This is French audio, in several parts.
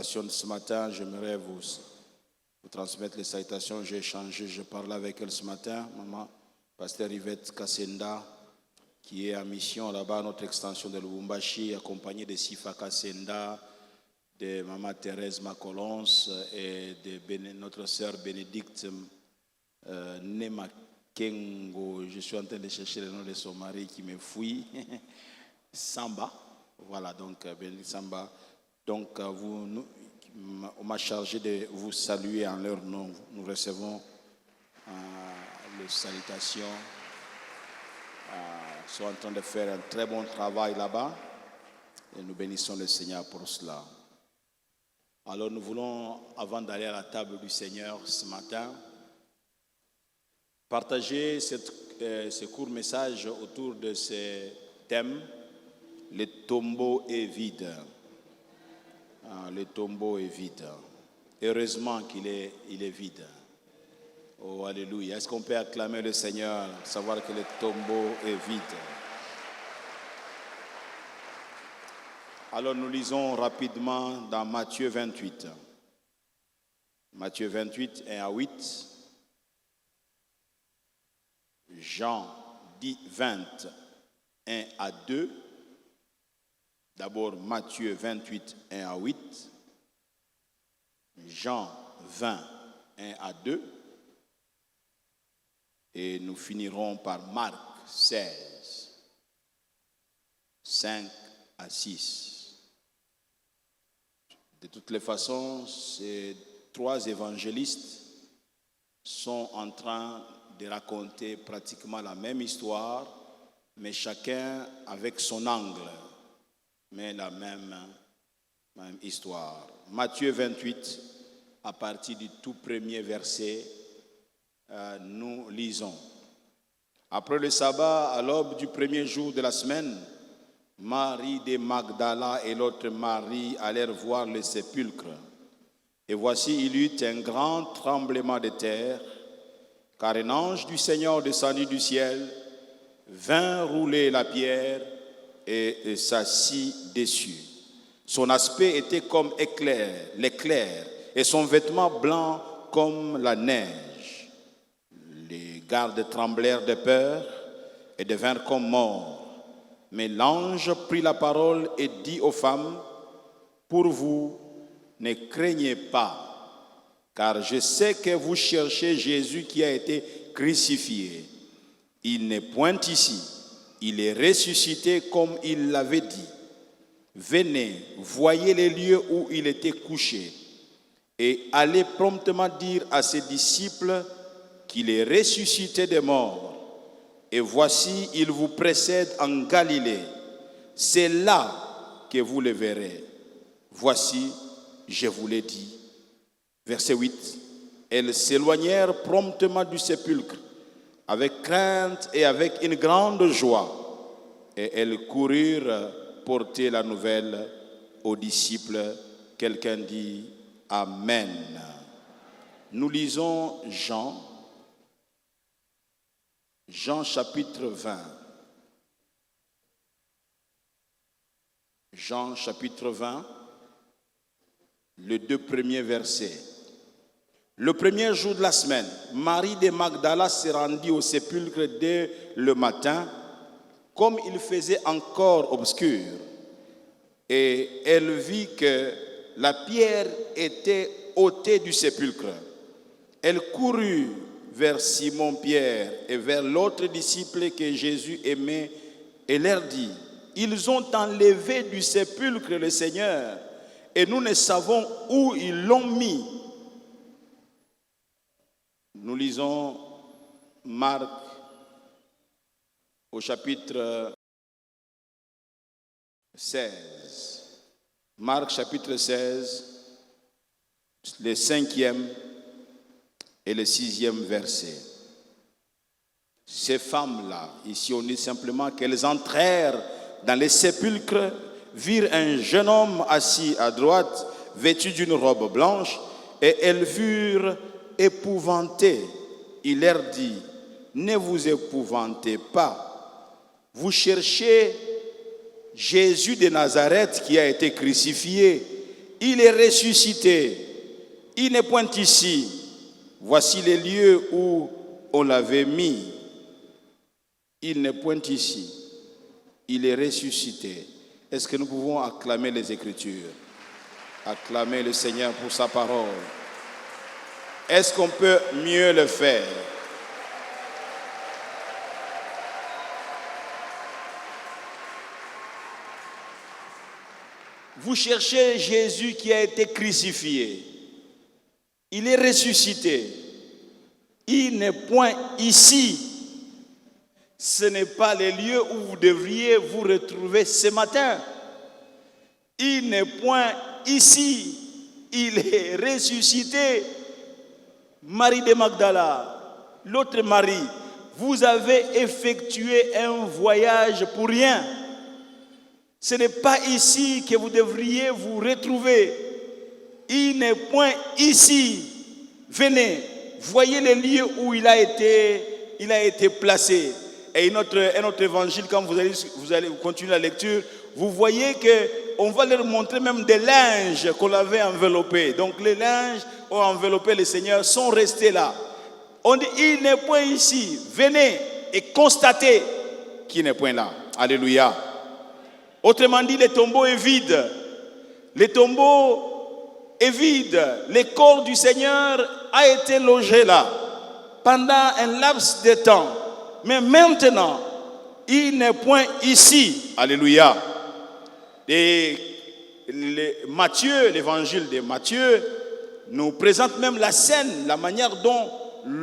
salutations de ce matin. J'aimerais vous transmettre les salutations. J'ai échangé, je parlais avec elle ce matin, maman, pasteur Yvette Kassenda, qui est en mission là-bas à notre extension de Lubumbashi, accompagnée de Sifa Kassenda, de maman Thérèse Macolons et de notre sœur Bénédicte Nema Kengo. Je suis en train de chercher le nom de son mari qui me fouille. Samba. Voilà, donc Bénédicte Samba. Donc on m'a chargé de vous saluer en leur nom. Nous recevons les salutations. Ils sont en train de faire un très bon travail là-bas. Et nous bénissons le Seigneur pour cela. Alors nous voulons, avant d'aller à la table du Seigneur ce matin, partager ce court message autour de ce thème. Le tombeau est vide. Le tombeau est vide. Heureusement qu'il est vide. Oh, alléluia. Est-ce qu'on peut acclamer le Seigneur, savoir que le tombeau est vide? Alors nous lisons rapidement dans Matthieu 28. Matthieu 28, 1 à 8. Jean 20, 1 à 2. D'abord Matthieu 28, 1 à 8. Jean 20, 1 à 2. Et nous finirons par Marc 16, 5 à 6. De toutes les façons, ces trois évangélistes sont en train de raconter pratiquement la même histoire, mais chacun avec son angle, mais la même histoire. Matthieu 28, à partir du tout premier verset, nous lisons. Après le sabbat, à l'aube du premier jour de la semaine, Marie de Magdala et l'autre Marie allèrent voir le sépulcre. Et voici, il y eut un grand tremblement de terre, car un ange du Seigneur descendu du ciel vint rouler la pierre et s'assit dessus. Son aspect était comme l'éclair, et son vêtement blanc comme la neige. Les gardes tremblèrent de peur et devinrent comme morts. Mais l'ange prit la parole et dit aux femmes, « Pour vous, ne craignez pas, car je sais que vous cherchez Jésus qui a été crucifié. Il n'est point ici, il est ressuscité comme il l'avait dit. Venez, voyez les lieux où il était couché, et allez promptement dire à ses disciples qu'il est ressuscité des morts. Et voici, il vous précède en Galilée. C'est là que vous le verrez. Voici, je vous l'ai dit. » Verset 8. Elles s'éloignèrent promptement du sépulcre, avec crainte et avec une grande joie. Et elles coururent porter la nouvelle aux disciples. Quelqu'un dit Amen. Nous lisons Jean chapitre 20. Jean chapitre 20, les deux premiers versets. Le premier jour de la semaine, Marie de Magdala se rendit au sépulcre dès le matin, comme il faisait encore obscur, et elle vit que la pierre était ôtée du sépulcre. Elle courut vers Simon-Pierre et vers l'autre disciple que Jésus aimait et leur dit, « Ils ont enlevé du sépulcre le Seigneur et nous ne savons où ils l'ont mis. » Nous lisons Marc au chapitre 16. Marc chapitre 16, le 5e et le 6e verset. Ces femmes-là, ici on dit simplement qu'elles entrèrent dans les sépulcres, virent un jeune homme assis à droite, vêtu d'une robe blanche, et elles furent épouvantées. Il leur dit, « Ne vous épouvantez pas, vous cherchez Jésus de Nazareth qui a été crucifié. il est ressuscité. Il n'est point ici. Voici les lieux où on l'avait mis. Il n'est point ici. Il est ressuscité. Est-ce que nous pouvons acclamer les Écritures? Acclamer le Seigneur pour sa parole. Est-ce qu'on peut mieux le faire? Vous cherchez Jésus qui a été crucifié. Il est ressuscité. Il n'est point ici. Ce n'est pas les lieux où vous devriez vous retrouver ce matin. Il n'est point ici. Il est ressuscité. Marie de Magdala, l'autre Marie, vous avez effectué un voyage pour rien. Ce n'est pas ici que vous devriez vous retrouver. Il n'est point ici. Venez, voyez les lieux où il a été placé. Et notre évangile, quand vous allez continuer la lecture, vous voyez qu'on va leur montrer même des linges qu'on avait enveloppés. Donc les linges ont enveloppé le Seigneur, sont restés là. On dit, il n'est point ici. Venez et constatez qu'il n'est point là. Alléluia. Autrement dit, le tombeau est vide. Le tombeau est vide. Le corps du Seigneur a été logé là pendant un laps de temps. Mais maintenant, il n'est point ici. Alléluia. Et Matthieu, l'évangile de Matthieu, nous présente même la scène, la manière dont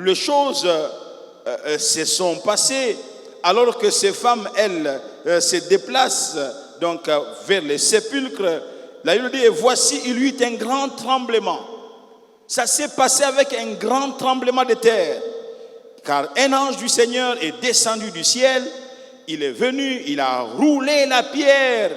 les choses se sont passées, alors que ces femmes, elles, se déplacent donc vers le sépulcre. La Bible dit, et voici, il y eut un grand tremblement. Ça s'est passé avec un grand tremblement de terre. Car un ange du Seigneur est descendu du ciel, il est venu, il a roulé la pierre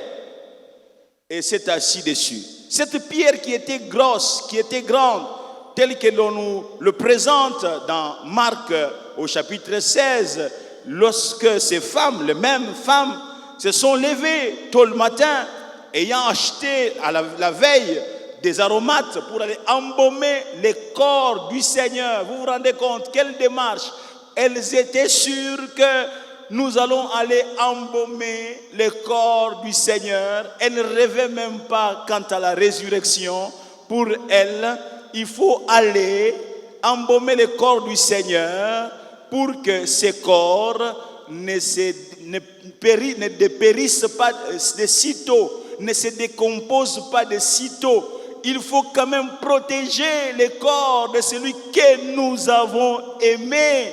et s'est assis dessus. Cette pierre qui était grosse, qui était grande, telle que l'on nous le présente dans Marc au chapitre 16, lorsque ces femmes, les mêmes femmes, se sont levées tôt le matin, ayant acheté à la veille des aromates pour aller embaumer le corps du Seigneur. Vous vous rendez compte, quelle démarche? Elles étaient sûres que nous allons aller embaumer le corps du Seigneur. Elles ne rêvaient même pas quant à la résurrection. Pour elles, il faut aller embaumer le corps du Seigneur pour que ce corps ne périsse pas de sitôt, ne se décompose pas de sitôt. Il faut quand même protéger le corps de celui que nous avons aimé.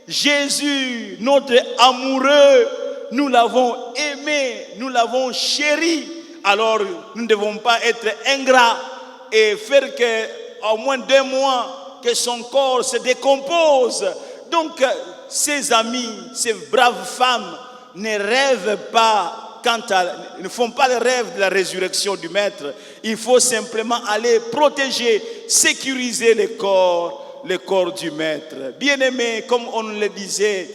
Jésus, notre amoureux, nous l'avons aimé, nous l'avons chéri. Alors, nous ne devons pas être ingrats et faire qu'au moins 2 mois que son corps se décompose. Donc, ces amis, ces braves femmes ne rêvent pas ne font pas le rêve de la résurrection du Maître. Il faut simplement aller protéger, sécuriser le corps du Maître. Bien-aimés, comme on le disait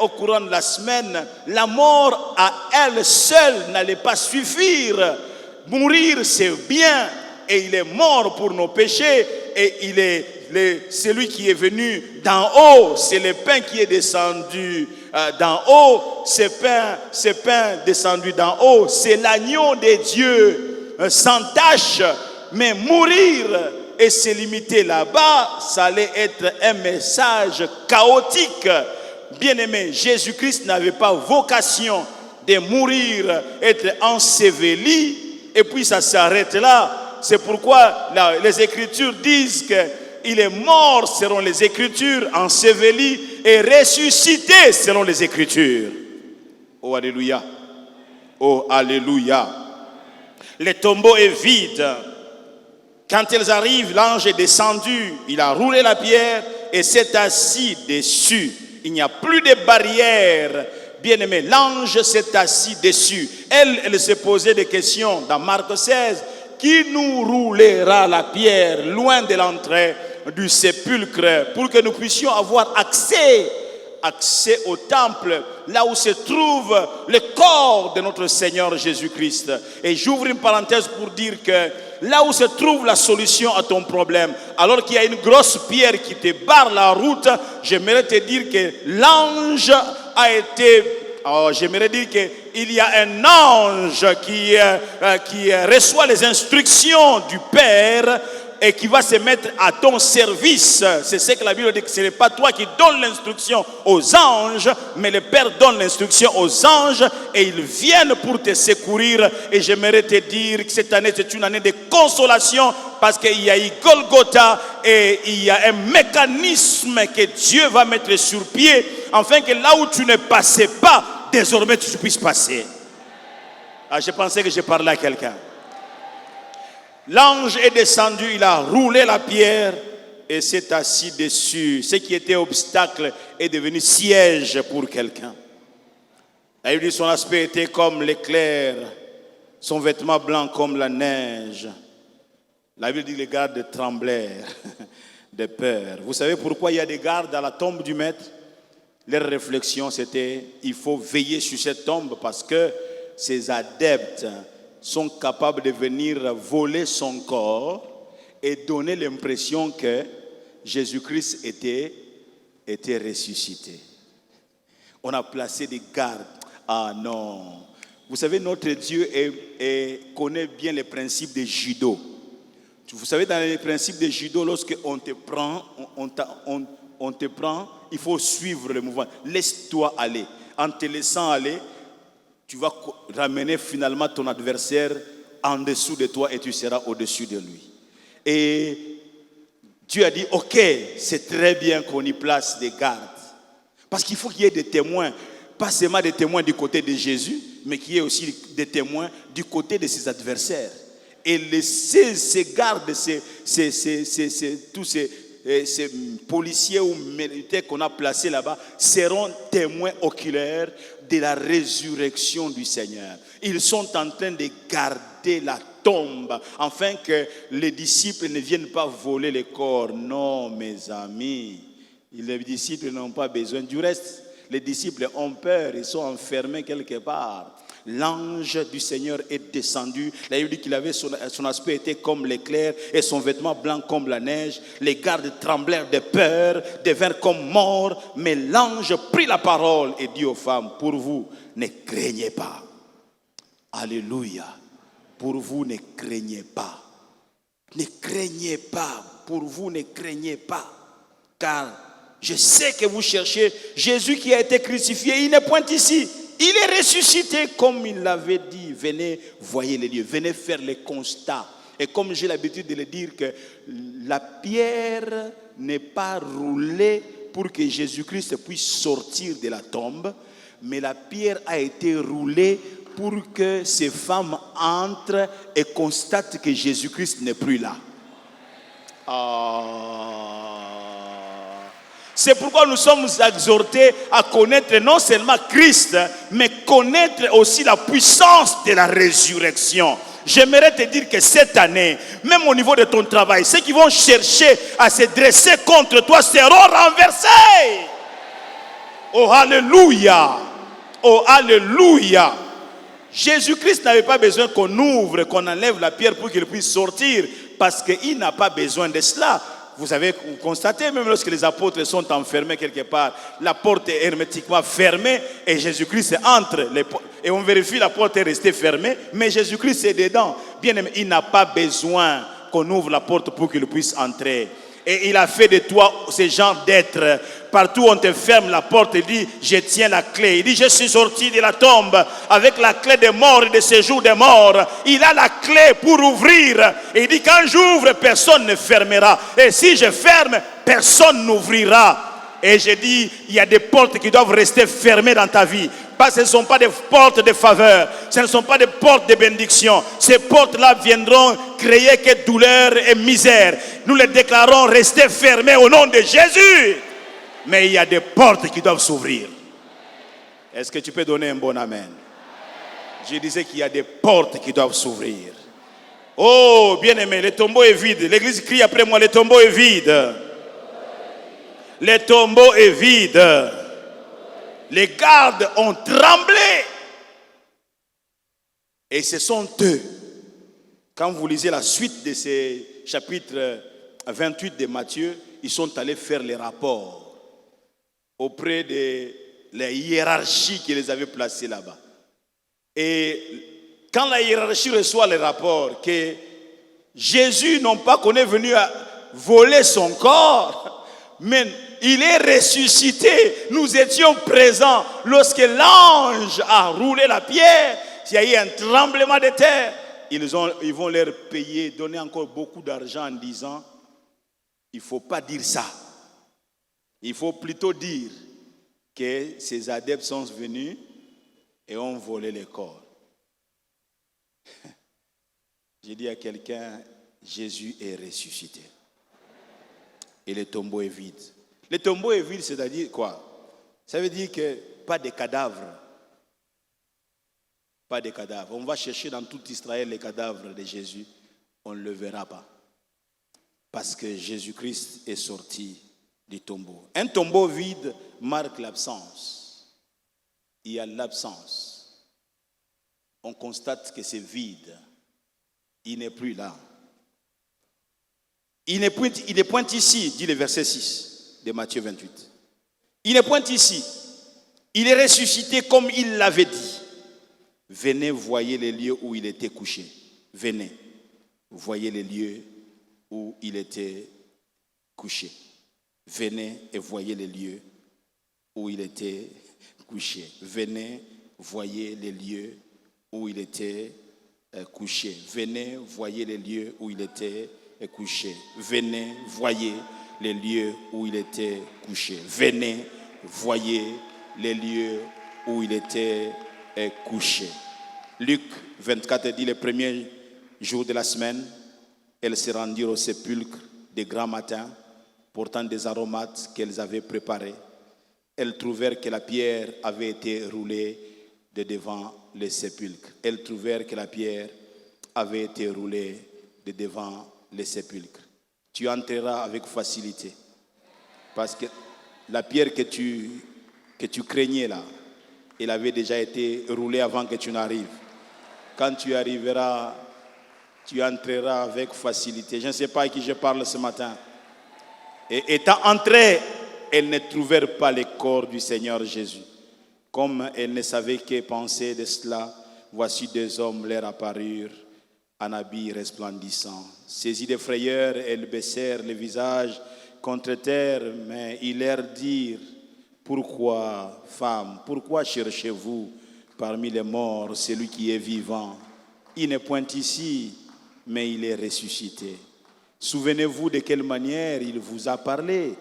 au courant de la semaine, la mort à elle seule n'allait pas suffire. Mourir, c'est bien, et il est mort pour nos péchés, et il est celui qui est venu d'en haut, c'est le pain qui est descendu d'en haut, ce pain descendu d'en haut, c'est l'agneau de Dieu sans tache. Mais mourir et se limiter là-bas, ça allait être un message chaotique. Bien-aimé, Jésus-Christ n'avait pas vocation de mourir, être enseveli, et puis ça s'arrête là. C'est pourquoi les Écritures disent qu'il est mort selon les Écritures, enseveli et ressuscité selon les Écritures. Oh, alléluia. Oh, alléluia. Le tombeau est vide. Quand elles arrivent, l'ange est descendu, il a roulé la pierre et s'est assis dessus. Il n'y a plus de barrière. Bien-aimé, l'ange s'est assis dessus. Elle s'est posé des questions dans Marc 16. Qui nous roulera la pierre loin de l'entrée du sépulcre pour que nous puissions avoir accès accès au temple, là où se trouve le corps de notre Seigneur Jésus-Christ. Et j'ouvre une parenthèse pour dire que là où se trouve la solution à ton problème, alors qu'il y a une grosse pierre qui te barre la route, j'aimerais te dire que l'ange a été... j'aimerais dire qu'il y a un ange qui reçoit les instructions du Père et qui va se mettre à ton service. C'est ce que la Bible dit, que ce n'est pas toi qui donnes l'instruction aux anges, mais le Père donne l'instruction aux anges et ils viennent pour te secourir. Et j'aimerais te dire que cette année, c'est une année de consolation parce qu'il y a eu Golgotha et il y a un mécanisme que Dieu va mettre sur pied afin que là où tu ne passais pas, désormais tu puisses passer. Je pensais que je parlais à quelqu'un. L'ange est descendu, il a roulé la pierre et s'est assis dessus. Ce qui était obstacle est devenu siège pour quelqu'un. Il dit son aspect était comme l'éclair, son vêtement blanc comme la neige. La Bible dit que les gardes tremblèrent de peur. Vous savez pourquoi il y a des gardes à la tombe du maître? Leur réflexion c'était, il faut veiller sur cette tombe parce que ces adeptes sont capables de venir voler son corps et donner l'impression que Jésus-Christ était ressuscité. On a placé des gardes. Ah non. Vous savez, notre Dieu connaît bien les principes de judo. Vous savez, dans les principes de judo, lorsqu'on te prend, on te prend, il faut suivre le mouvement. Laisse-toi aller. En te laissant aller, tu vas ramener finalement ton adversaire en dessous de toi et tu seras au-dessus de lui. Et Dieu a dit, ok, c'est très bien qu'on y place des gardes. Parce qu'il faut qu'il y ait des témoins. Pas seulement des témoins du côté de Jésus, mais qu'il y ait aussi des témoins du côté de ses adversaires. Et ces gardes, tous ces policiers ou militaires qu'on a placés là-bas seront témoins oculaires de la résurrection du Seigneur. Ils sont en train de garder la tombe afin que les disciples ne viennent pas voler le corps. Non, mes amis, les disciples n'ont pas besoin du reste. Les disciples ont peur, ils sont enfermés quelque part. L'ange du Seigneur est descendu. La Bible dit qu'il avait son aspect était comme l'éclair et son vêtement blanc comme la neige. Les gardes tremblèrent de peur, devinrent comme morts. Mais l'ange prit la parole et dit aux femmes, pour vous, ne craignez pas. Alléluia. Pour vous, ne craignez pas. Ne craignez pas. Pour vous, ne craignez pas. Car je sais que vous cherchez Jésus qui a été crucifié. Il n'est point ici. Il est ressuscité comme il l'avait dit. Venez, voyez les lieux. Venez faire les constats. Et comme j'ai l'habitude de le dire, que la pierre n'est pas roulée pour que Jésus-Christ puisse sortir de la tombe, mais la pierre a été roulée pour que ces femmes entrent et constatent que Jésus-Christ n'est plus là. C'est pourquoi nous sommes exhortés à connaître non seulement Christ, mais connaître aussi la puissance de la résurrection. J'aimerais te dire que cette année, même au niveau de ton travail, ceux qui vont chercher à se dresser contre toi seront renversés. Oh alléluia! Oh alléluia! Jésus-Christ n'avait pas besoin qu'on ouvre, qu'on enlève la pierre pour qu'il puisse sortir, parce qu'il n'a pas besoin de cela. Vous avez constaté, même lorsque les apôtres sont enfermés quelque part, la porte est hermétiquement fermée et Jésus-Christ entre. Et on vérifie, la porte est restée fermée, mais Jésus-Christ est dedans. Bien aimé, il n'a pas besoin qu'on ouvre la porte pour qu'il puisse entrer. Et il a fait de toi ce genre d'être. Partout où on te ferme la porte, il dit, je tiens la clé. Il dit, je suis sorti de la tombe avec la clé des morts et de séjour des morts. Il a la clé pour ouvrir. Et il dit, quand j'ouvre, personne ne fermera. Et si je ferme, personne n'ouvrira. Et je dis, il y a des portes qui doivent rester fermées dans ta vie. Parce que ce ne sont pas des portes de faveur. Ce ne sont pas des portes de bénédiction. Ces portes-là viendront créer que douleur et misère. Nous les déclarons rester fermées au nom de Jésus. Mais il y a des portes qui doivent s'ouvrir. Est-ce que tu peux donner un bon amen? Je disais qu'il y a des portes qui doivent s'ouvrir. Oh, bien-aimé, le tombeau est vide. L'église crie après moi, le tombeau est vide. Le tombeau est vide. Les gardes ont tremblé. Et ce sont eux, quand vous lisez la suite de ces chapitres 28 de Matthieu, ils sont allés faire les rapports auprès de la hiérarchie qui les avait placés là-bas. Et quand la hiérarchie reçoit les rapports que Jésus, non pas qu'on est venu à voler son corps, mais il est ressuscité. Nous étions présents lorsque l'ange a roulé la pierre. Il y a eu un tremblement de terre. Ils vont leur payer, donner encore beaucoup d'argent en disant, il ne faut pas dire ça. Il faut plutôt dire que ces adeptes sont venus et ont volé les corps. J'ai dit à quelqu'un, Jésus est ressuscité. Et le tombeau est vide. Le tombeau est vide, c'est-à-dire quoi? Ça veut dire que pas de cadavres. Pas de cadavres. On va chercher dans tout Israël les cadavres de Jésus. On ne le verra pas. Parce que Jésus-Christ est sorti du tombeau. Un tombeau vide marque l'absence. Il y a l'absence. On constate que c'est vide. Il n'est plus là. Il n'est point ici, dit le verset 6 de Matthieu 28. Il n'est point ici. Il est ressuscité comme il l'avait dit. Venez, voyez les lieux où il était couché. Venez, voyez les lieux où il était couché. Venez et voyez les lieux où il était couché. Venez, voyez les lieux où il était couché. Venez, voyez les lieux où il était couché. Venez, voyez les lieux où il était couché. Venez, voyez les lieux où il était couché. Luc 24 dit, le premier jour de la semaine, elles se rendirent au sépulcre de grand matin, portant des aromates qu'elles avaient préparés. Elles trouvèrent que la pierre avait été roulée de devant le sépulcre. Elles trouvèrent que la pierre avait été roulée de devant le sépulcre. Tu entreras avec facilité. Parce que la pierre que tu craignais là, elle avait déjà été roulée avant que tu n'arrives. Quand tu arriveras, tu entreras avec facilité. Je ne sais pas à qui je parle ce matin. Et étant entrées, elles ne trouvèrent pas le corps du Seigneur Jésus. Comme elles ne savaient que penser de cela, voici deux hommes leur apparurent en habits resplendissants. Saisies de frayeur, elles baissèrent le visage contre terre, mais ils leur dirent, pourquoi, femmes, pourquoi cherchez-vous parmi les morts celui qui est vivant? Il n'est point ici, mais il est ressuscité. Souvenez-vous de quelle manière il vous a parlé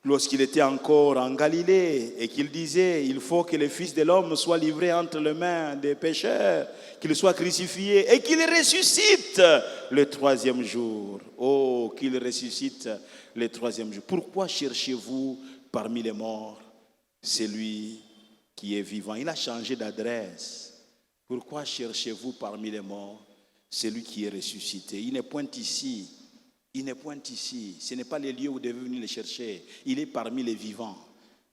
lorsqu'il était encore en Galilée et qu'il disait, il faut que le Fils de l'homme soit livré entre les mains des pécheurs, qu'il soit crucifié et qu'il ressuscite le troisième jour. Oh, qu'il ressuscite le troisième jour. Pourquoi cherchez-vous parmi les morts celui qui est vivant? Il a changé d'adresse. Pourquoi cherchez-vous parmi les morts celui qui est ressuscité? Il n'est point ici. Il n'est point ici. Ce n'est pas les lieux où vous devez venir le chercher. Il est parmi les vivants.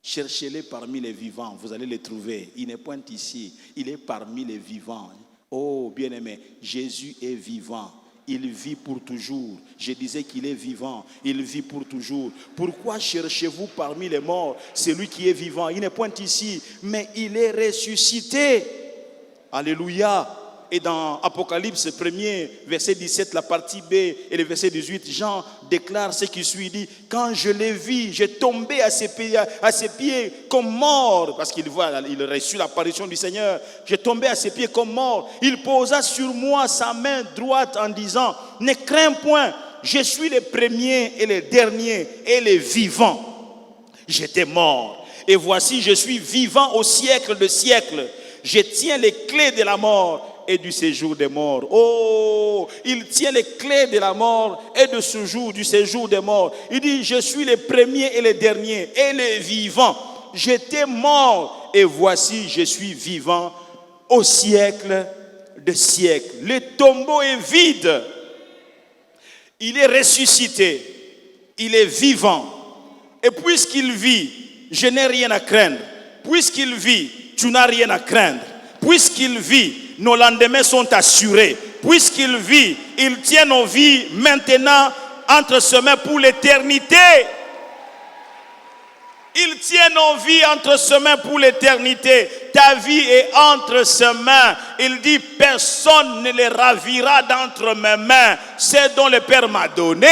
Cherchez-le parmi les vivants. Vous allez le trouver. Il n'est point ici. Il est parmi les vivants. Oh, bien-aimé, Jésus est vivant. Il vit pour toujours. Je disais qu'il est vivant. Il vit pour toujours. Pourquoi cherchez-vous parmi les morts celui qui est vivant? Il n'est point ici, mais il est ressuscité. Alléluia. Et dans Apocalypse 1er, verset 17, la partie B et le verset 18, Jean déclare ce qui suit. Il dit, quand je l'ai vu, j'ai tombé à ses pieds comme mort. Parce qu'il reçut l'apparition du Seigneur. J'ai tombé à ses pieds comme mort. Il posa sur moi sa main droite en disant, ne crains point, je suis le premier et le dernier et le vivant. J'étais mort. Et voici, je suis vivant au siècle de siècles. Je tiens les clés de la mort et du séjour des morts. Oh, il tient les clés de la mort et de ce jour, du séjour des morts. Il dit, je suis le premier et le dernier et le vivant. J'étais mort et voici, je suis vivant au siècle des siècles. Le tombeau est vide. Il est ressuscité. Il est vivant. Et puisqu'il vit, je n'ai rien à craindre. Puisqu'il vit, tu n'as rien à craindre. Puisqu'il vit, nos lendemains sont assurés. Puisqu'il vit, il tient nos vies maintenant entre ses mains pour l'éternité. Il tient nos vies entre ses mains pour l'éternité. Ta vie est entre ses mains. Il dit, personne ne les ravira d'entre mes mains. C'est dont le Père m'a donné.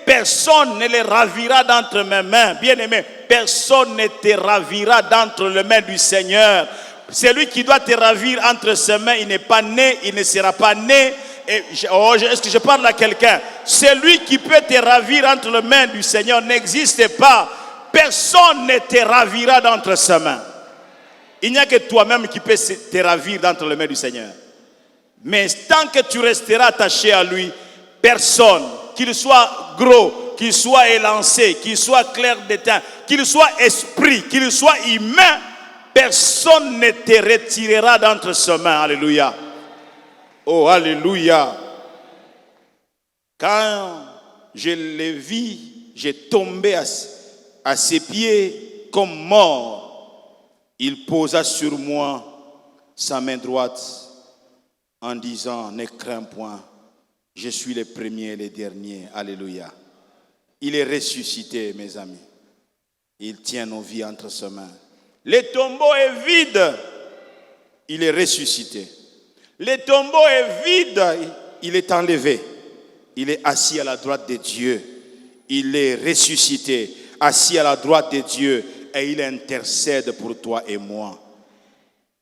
Personne ne les ravira d'entre mes mains. Bien-aimé, personne ne te ravira d'entre les mains du Seigneur. Celui qui doit te ravir entre ses mains, il n'est pas né, il ne sera pas né. Est-ce que je parle à quelqu'un? Celui qui peut te ravir entre les mains du Seigneur n'existe pas. Personne ne te ravira d'entre ses mains. Il n'y a que toi-même qui peux te ravir d'entre les mains du Seigneur. Mais tant que tu resteras attaché à lui, personne, qu'il soit gros, qu'il soit élancé, qu'il soit clair d'étain, qu'il soit esprit, qu'il soit humain, personne ne te retirera d'entre ses mains. Alléluia. Oh, alléluia. Quand je le vis, j'ai tombé à ses pieds comme mort. Il posa sur moi sa main droite en disant, ne crains point, je suis le premier et le dernier. Alléluia. Il est ressuscité, mes amis. Il tient nos vies entre ses mains. Le tombeau est vide. Il est ressuscité. Le tombeau est vide. Il est enlevé. Il est assis à la droite de Dieu. Il est ressuscité, assis à la droite de Dieu. Et il intercède pour toi et moi.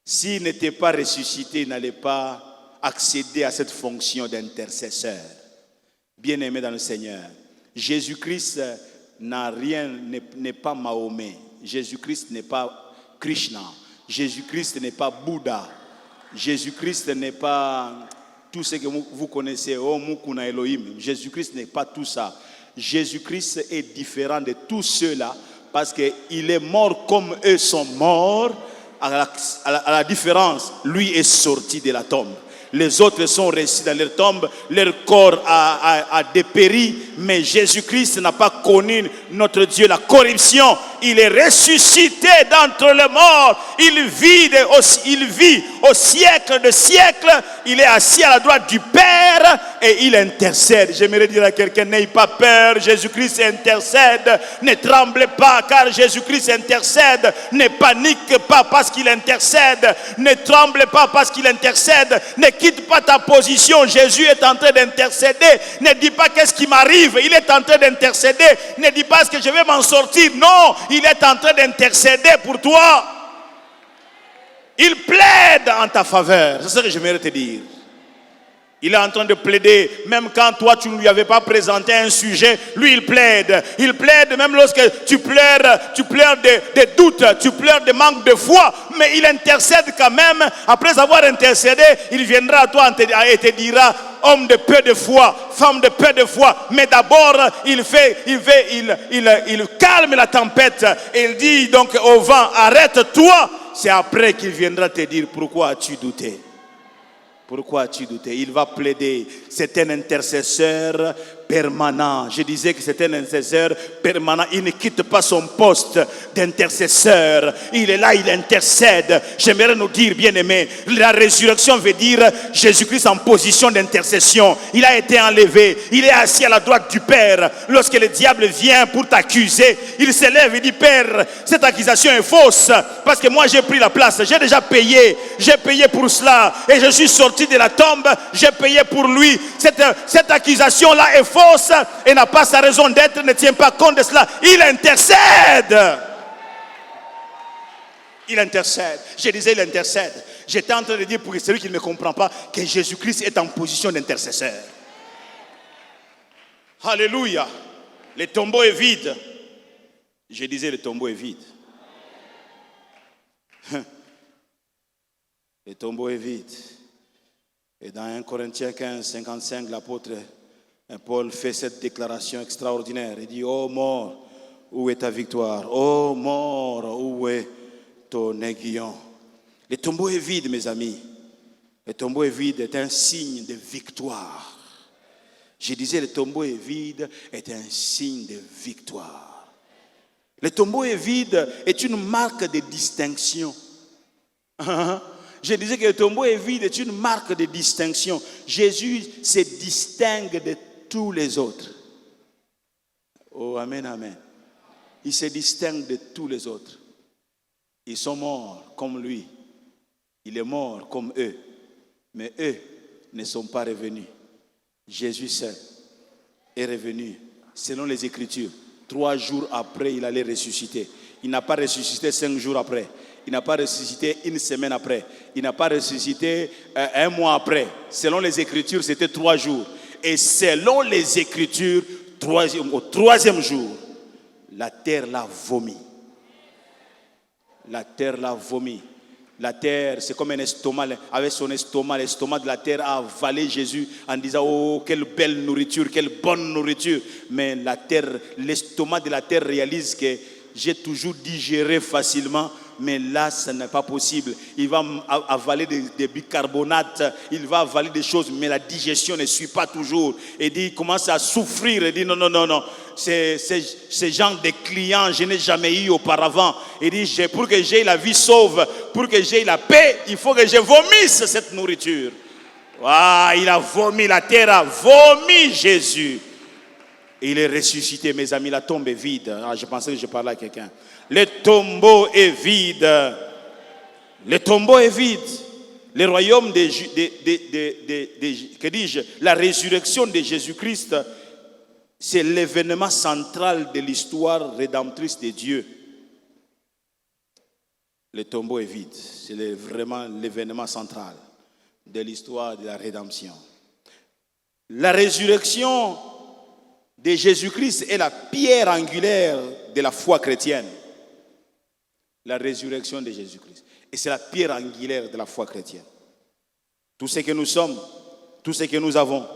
S'il n'était pas ressuscité, il n'allait pas accéder à cette fonction d'intercesseur. Bien-aimé dans le Seigneur, Jésus-Christ n'est pas Mahomet. Jésus-Christ n'est pas Krishna. Jésus-Christ n'est pas Bouddha. Jésus-Christ n'est pas tout ce que vous connaissez. Oh, Mukuna Elohim. Jésus-Christ n'est pas tout ça. Jésus-Christ est différent de tous ceux-là parce qu'il est mort comme eux sont morts. À la différence, lui est sorti de la tombe. Les autres sont restés dans leur tombe, leur corps a dépéri, mais Jésus-Christ n'a pas connu notre Dieu la corruption. Il est ressuscité d'entre les morts. Il vit au siècle de siècles. Il est assis à la droite du Père et il intercède. J'aimerais dire à quelqu'un, n'ayez pas peur, Jésus-Christ intercède. Ne tremblez pas car Jésus-Christ intercède. Ne panique pas parce qu'il intercède. Ne tremblez pas parce qu'il intercède. Ne quitte pas ta position. Jésus est en train d'intercéder. Ne dis pas qu'est-ce qui m'arrive. Il est en train d'intercéder. Ne dis pas ce que je vais m'en sortir. Non, il est en train d'intercéder pour toi. Il plaide en ta faveur. C'est ce que j'aimerais te dire. Il est en train de plaider, même quand toi tu ne lui avais pas présenté un sujet, lui il plaide. Il plaide même lorsque tu pleures des doutes, tu pleures des manques de foi, mais il intercède quand même. Après avoir intercédé, il viendra à toi et te dira, homme de peu de foi, femme de peu de foi. Mais d'abord, il calme la tempête. Et il dit donc au vent, arrête-toi. C'est après qu'il viendra te dire, pourquoi as-tu douté? Pourquoi as-tu douté? Il va plaider. C'est un intercesseur permanent. Je disais que c'est un intercesseur permanent. Il ne quitte pas son poste d'intercesseur. Il est là, il intercède. J'aimerais nous dire, bien-aimés, la résurrection veut dire Jésus-Christ en position d'intercession. Il a été enlevé. Il est assis à la droite du Père. Lorsque le diable vient pour t'accuser, il s'élève et dit, Père, cette accusation est fausse. Parce que moi, j'ai pris la place. J'ai déjà payé. J'ai payé pour cela. Et je suis sorti de la tombe. J'ai payé pour lui. Cette accusation-là est fausse et n'a pas sa raison d'être, ne tient pas compte de cela. Il intercède. Il intercède. Je disais il intercède. J'étais en train de dire pour celui qui ne me comprend pas que Jésus-Christ est en position d'intercesseur. Alléluia. Le tombeau est vide. Je disais le tombeau est vide. Le tombeau est vide. Et dans 1 Corinthiens 15, 55, l'apôtre Paul fait cette déclaration extraordinaire. Il dit, ô mort, où est ta victoire? Ô mort, où est ton aiguillon? Le tombeau est vide, mes amis. Le tombeau est vide est un signe de victoire. Je disais, le tombeau est vide est un signe de victoire. Le tombeau est vide est une marque de distinction. Je disais que le tombeau est vide est une marque de distinction. Jésus se distingue de tous les autres. Oh, amen, amen. Il se distingue de tous les autres. Ils sont morts comme lui. Il est mort comme eux. Mais eux ne sont pas revenus. Jésus seul est revenu selon les Écritures. 3 jours après, il allait ressusciter. Il n'a pas ressuscité 5 jours après. Il n'a pas ressuscité 1 semaine après. Il n'a pas ressuscité 1 mois après. Selon les Écritures, c'était 3 jours. Et selon les Écritures, au 3e jour, la terre l'a vomi. La terre l'a vomi. La terre, c'est comme un estomac. Avec son estomac, l'estomac de la terre a avalé Jésus en disant, oh, quelle belle nourriture, quelle bonne nourriture. Mais la terre, l'estomac de la terre réalise que j'ai toujours digéré facilement, mais là, ce n'est pas possible. Il va avaler des bicarbonates, il va avaler des choses, mais la digestion ne suit pas toujours. Et il commence à souffrir. Il dit, non, non, non, non. Ces genre de clients, je n'ai jamais eu auparavant. Il dit, pour que j'aie la vie sauve, pour que j'aie la paix, il faut que je vomisse cette nourriture. Ah, il a vomi, la terre a vomi Jésus. Il est ressuscité, mes amis, la tombe est vide. Ah, je pensais que je parlais à quelqu'un. Le tombeau est vide. Le tombeau est vide. Le royaume que dis-je, la résurrection de Jésus-Christ, c'est l'événement central de l'histoire rédemptrice de Dieu. Le tombeau est vide. C'est vraiment l'événement central de l'histoire de la rédemption. La résurrection de Jésus-Christ est la pierre angulaire de la foi chrétienne. La résurrection de Jésus-Christ. Et c'est la pierre angulaire de la foi chrétienne. Tout ce que nous sommes, tout ce que nous avons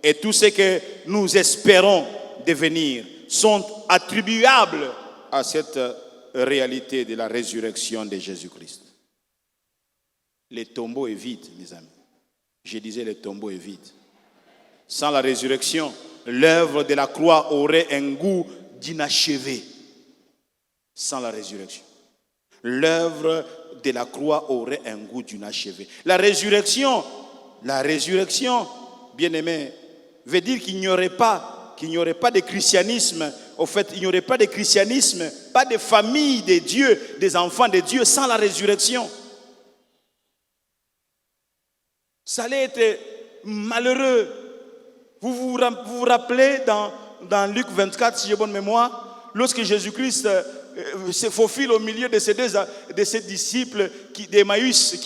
et tout ce que nous espérons devenir sont attribuables à cette réalité de la résurrection de Jésus-Christ. Le tombeau est vide, mes amis. Je disais, le tombeau est vide. Sans la résurrection, l'œuvre de la croix aurait un goût d'inachevé. Sans la résurrection, l'œuvre de la croix aurait un goût d'inachevé. La résurrection, bien aimé, veut dire qu'il n'y aurait pas de christianisme. Au fait, il n'y aurait pas de christianisme, pas de famille de Dieu, des enfants de Dieu sans la résurrection. Ça allait être malheureux. Vous vous rappelez dans Luc 24, si j'ai bonne mémoire, lorsque Jésus-Christ se faufile au milieu de ces disciples d'Emmaüs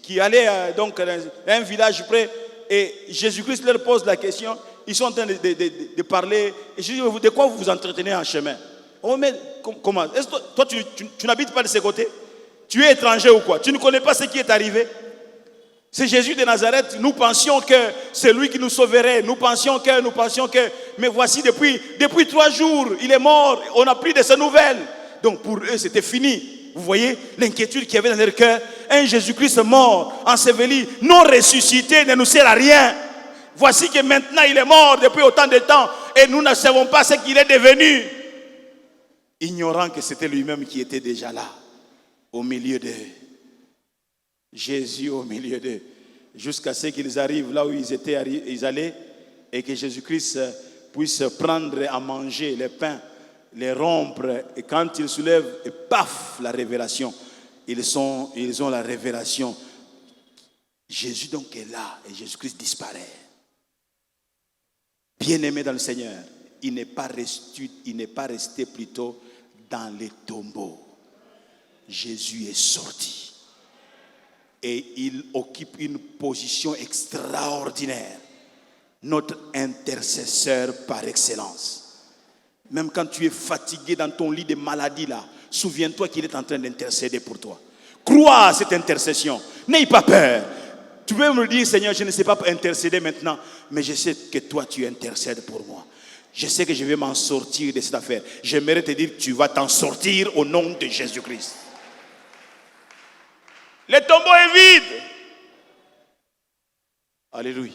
qui allaient donc dans un village près, et Jésus-Christ leur pose la question. Ils sont en train de parler. Et je dis, de quoi vous vous entretenez en chemin? Oh, mais comment? Est-ce que toi, tu n'habites pas de ce côté? Tu es étranger ou quoi? Tu ne connais pas ce qui est arrivé? C'est Jésus de Nazareth. Nous pensions que c'est lui qui nous sauverait. Nous pensions que. Mais voici, depuis 3 jours, il est mort. On n'a plus de ses nouvelles. Donc pour eux, c'était fini. Vous voyez l'inquiétude qu'il y avait dans leur cœur. Un Jésus-Christ mort, enseveli, non ressuscité, ne nous sert à rien. Voici que maintenant il est mort depuis autant de temps et nous ne savons pas ce qu'il est devenu. Ignorant que c'était lui-même qui était déjà là, au milieu d'eux. Jésus au milieu d'eux. Jusqu'à ce qu'ils arrivent là où ils allaient et que Jésus-Christ puisse prendre à manger les pains, les rompre. Et quand ils soulèvent, et paf, la révélation. Ils ont la révélation. Jésus donc est là et Jésus-Christ disparaît. Bien-aimé dans le Seigneur, il n'est pas resté plutôt dans les tombeaux. Jésus est sorti. Et il occupe une position extraordinaire. Notre intercesseur par excellence. Même quand tu es fatigué dans ton lit de maladie là, souviens-toi qu'il est en train d'intercéder pour toi. Crois à cette intercession. N'aie pas peur. Tu peux me dire, Seigneur, je ne sais pas intercéder maintenant, mais je sais que toi, tu intercèdes pour moi. Je sais que je vais m'en sortir de cette affaire. J'aimerais te dire que tu vas t'en sortir au nom de Jésus-Christ. Le tombeau est vide. Alléluia.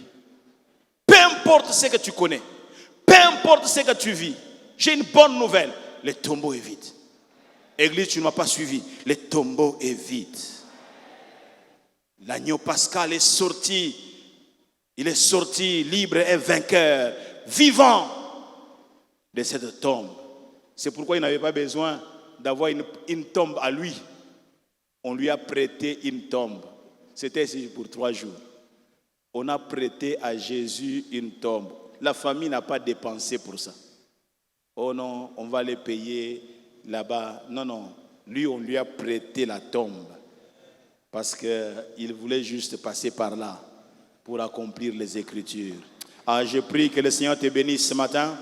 Peu importe ce que tu connais, peu importe ce que tu vis, j'ai une bonne nouvelle. Le tombeau est vide. Église, tu ne m'as pas suivi. Le tombeau est vide. L'agneau pascal est sorti. Il est sorti libre et vainqueur, vivant de cette tombe. C'est pourquoi il n'avait pas besoin d'avoir une tombe à lui. On lui a prêté une tombe. C'était ici pour 3 jours. On a prêté à Jésus une tombe. La famille n'a pas dépensé pour ça. Oh non, on va les payer là-bas. Non, non. Lui, on lui a prêté la tombe. Parce qu'il voulait juste passer par là pour accomplir les Écritures. Ah, je prie que le Seigneur te bénisse ce matin.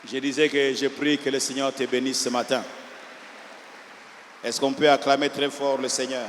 Je disais que je prie que le Seigneur te bénisse ce matin. Est-ce qu'on peut acclamer très fort le Seigneur?